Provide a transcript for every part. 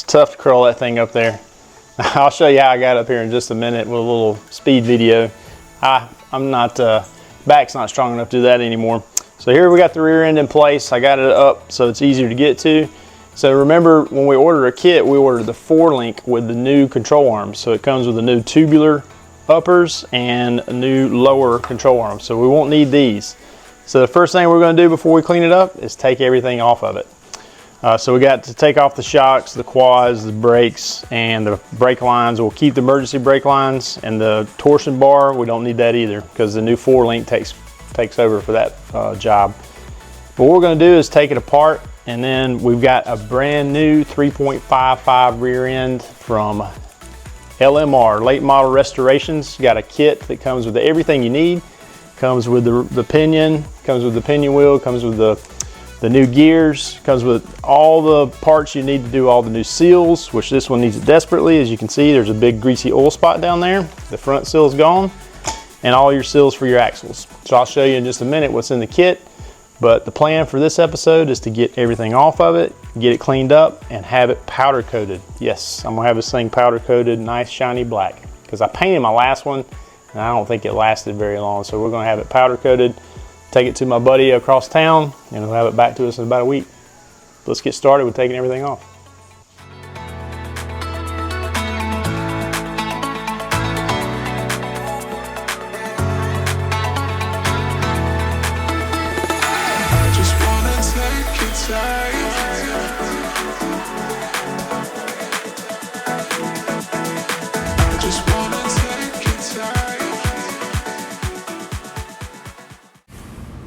tough to curl that thing up there. I'll show you how I got up here in just a minute with a little speed video. I'm not, back's not strong enough to do that anymore. So here we got the rear end in place. I got it up so it's easier to get to. So remember, when we ordered a kit, we ordered the 4-link with the new control arms. So it comes with the new tubular uppers and a new lower control arms. So we won't need these. So the first thing we're going to do before we clean it up is take everything off of it. So we got to take off the shocks, the quads, the brakes, and the brake lines. We'll keep the emergency brake lines, and the torsion bar, we don't need that either because the new 4-link takes over for that job. But what we're going to do is take it apart, and then we've got a brand new 3.55 rear end from LMR, Late Model Restorations. Got a kit that comes with everything you need. Comes with the pinion, comes with the pinion wheel, comes with the new gears, comes with all the parts you need to do all the new seals, which this one needs it desperately. As you can see, there's a big greasy oil spot down there. The front seal is gone, and all your seals for your axles. So I'll show you in just a minute what's in the kit. But the plan for this episode is to get everything off of it, get it cleaned up, and have it powder coated. Yes, I'm gonna have this thing powder coated, nice shiny black, because I painted my last one and I don't think it lasted very long. So we're gonna have it powder coated, take it to my buddy across town, and he'll have it back to us in about a week. Let's get started with taking everything off.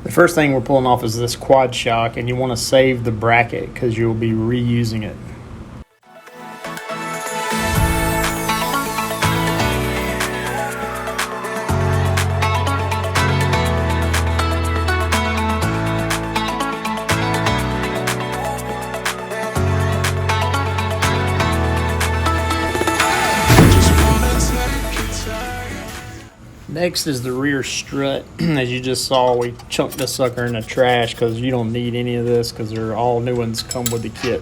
The first thing we're pulling off is this quad shock, and you want to save the bracket because you'll be reusing it. Next is the rear strut. As you just saw, we chunked this sucker in the trash because you don't need any of this because they're all new ones come with the kit.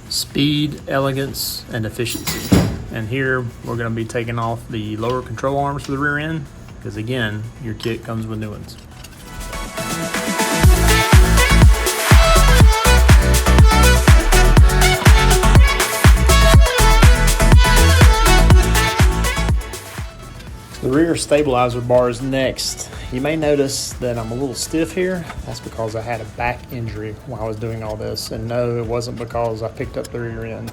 Speed, elegance, and efficiency. And here we're going to be taking off the lower control arms for the rear end because again, your kit comes with new ones. The rear stabilizer bar is next. You may notice that I'm a little stiff here. That's because I had a back injury while I was doing all this. And no, it wasn't because I picked up the rear end.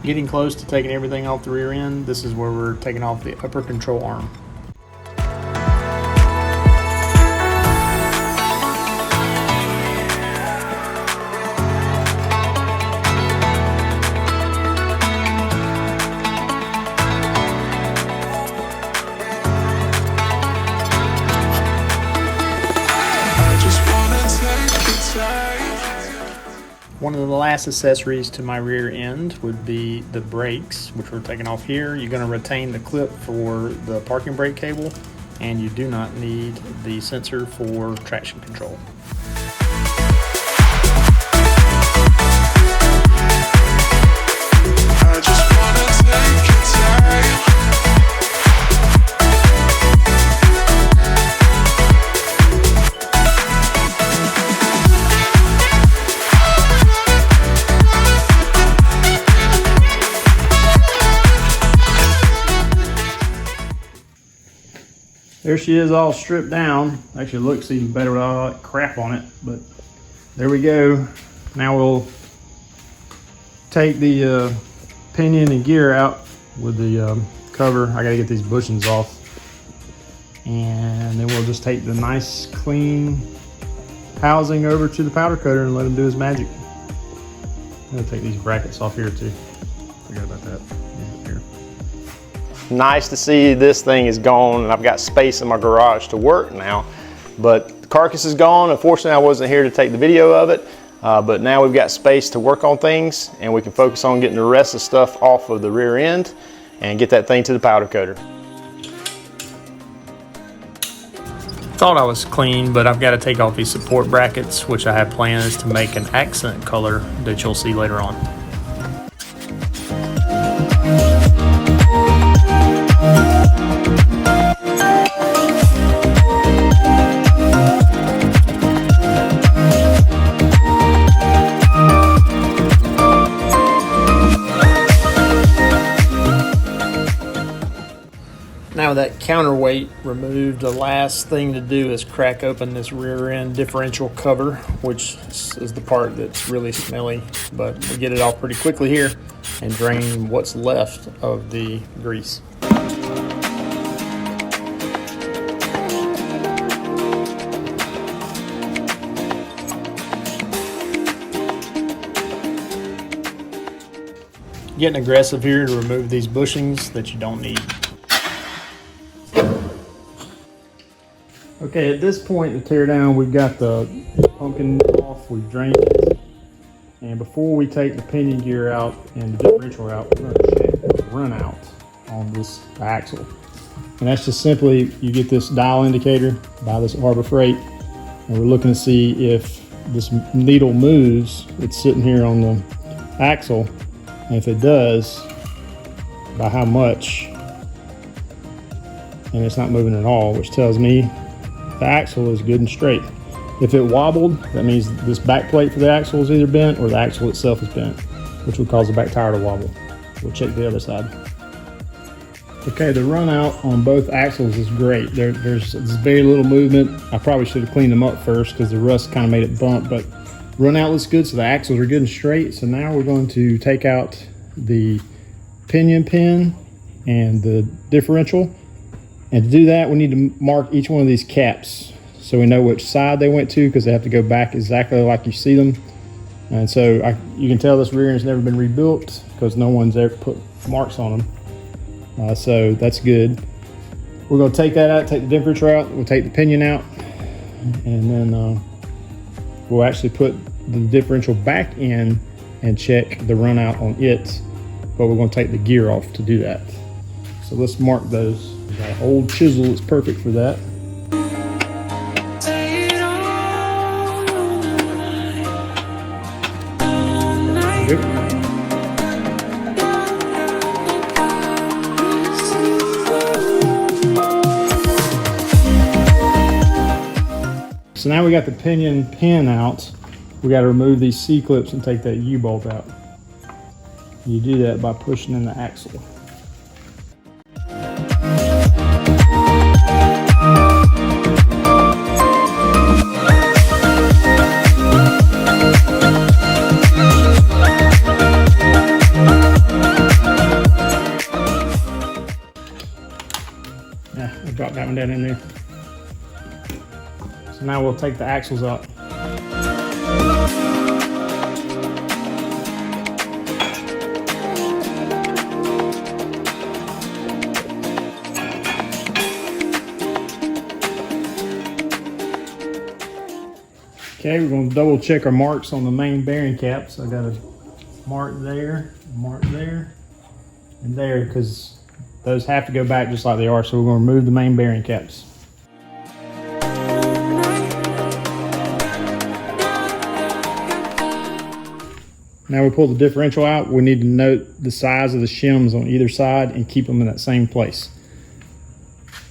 Getting close to taking everything off the rear end, this is where we're taking off the upper control arm. One of the last accessories to my rear end would be the brakes, which we're taking off here. You're going to retain the clip for the parking brake cable, and you do not need the sensor for traction control. There she is, all stripped down. Actually looks even better with all that crap on it, but there we go. Now we'll take the pinion and gear out with the cover. I gotta get these bushings off. And then we'll just take the nice clean housing over to the powder coater and let him do his magic. I'm gonna take these brackets off here too. Forgot about that. Yeah, here. Nice to see this thing is gone and I've got space in my garage to work now. But the carcass is gone. Unfortunately, I wasn't here to take the video of it. But now we've got space to work on things and we can focus on getting the rest of the stuff off of the rear end. and get that thing to the powder coater. Thought I was clean, but I've got to take off these support brackets, which I have plans to make an accent color that you'll see later on. Now that counterweight removed, the last thing to do is crack open this rear end differential cover, which is the part that's really smelly, but we get it off pretty quickly here and drain what's left of the grease. Getting aggressive here to remove these bushings that you don't need. Okay, at this point in the teardown, we've got the pumpkin off, we've drained it, and before we take the pinion gear out and the differential out, we're going to check the run out on this axle. And that's just simply, you get this dial indicator by this Harbor Freight, and we're looking to see if this needle moves. It's sitting here on the axle, and if it does, by how much, and it's not moving at all, which tells me the axle is good and straight. If it wobbled, that means this back plate for the axle is either bent or the axle itself is bent, which would cause the back tire to wobble. We'll check the other side. Okay, the run out on both axles is great. There's very little movement. I probably should have cleaned them up first because the rust kind of made it bump, but run out looks good, so the axles are good and straight. So now we're going to take out the pinion pin and the differential. And to do that, we need to mark each one of these caps so we know which side they went to, because they have to go back exactly like you see them. And so you can tell this rear end has never been rebuilt because no one's ever put marks on them. So that's good. We're going to take that out, take the differential out, we'll take the pinion out, and then we'll actually put the differential back in and check the run out on it, but we're going to take the gear off to do that. So let's mark those. Got an old chisel that's perfect for that. Yep. So now we got the pinion pin out. We got to remove these C-clips and take that U-bolt out. You do that by pushing in the axle. Drop that one down in there. So now we'll take the axles up. Okay, we're going to double check our marks on the main bearing caps. So I got a mark there, and there, because those have to go back just like they are, so we're going to remove the main bearing caps. Now we pull the differential out, we need to note the size of the shims on either side and keep them in that same place.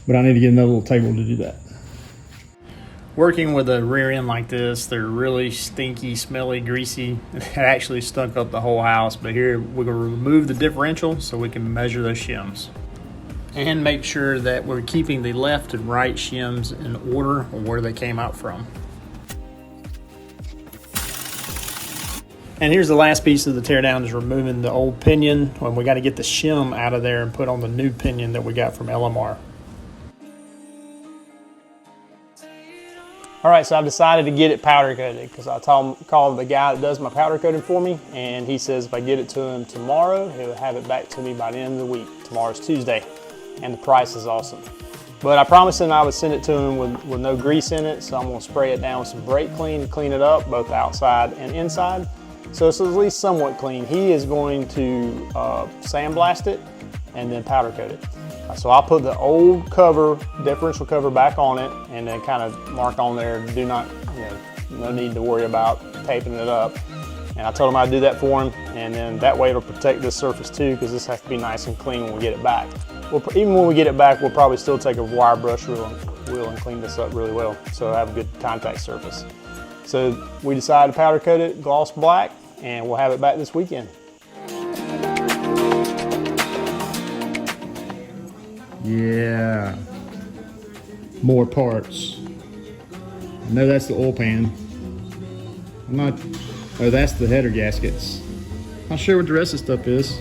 But I need to get another little table to do that. Working with a rear end like this, they're really stinky, smelly, greasy. It actually stunk up the whole house, but here we're going to remove the differential so we can measure those shims. And make sure that we're keeping the left and right shims in order of where they came out from. And here's the last piece of the teardown, is removing the old pinion. When we got to get the shim out of there and put on the new pinion that we got from LMR. All right, so I've decided to get it powder coated because I called the guy that does my powder coating for me, and he says if I get it to him tomorrow, he'll have it back to me by the end of the week. Tomorrow's Tuesday, and the price is awesome. But I promised him I would send it to him with no grease in it, so I'm gonna spray it down with some brake clean to clean it up, both outside and inside. So it's at least somewhat clean. He is going to sandblast it and then powder coat it. So I'll put the old cover, differential cover, back on it, and then kind of mark on there, do not, no need to worry about taping it up. And I told him I'd do that for him, and then that way it'll protect this surface too, because this has to be nice and clean when we get it back. Even when we get it back, we'll probably still take a wire brush wheel and clean this up really well, so I have a good contact surface. So we decided to powder coat it gloss black, and we'll have it back this weekend. Yeah, more parts. I know that's the oil pan. Oh, that's the header gaskets. Not sure what the rest of the stuff is.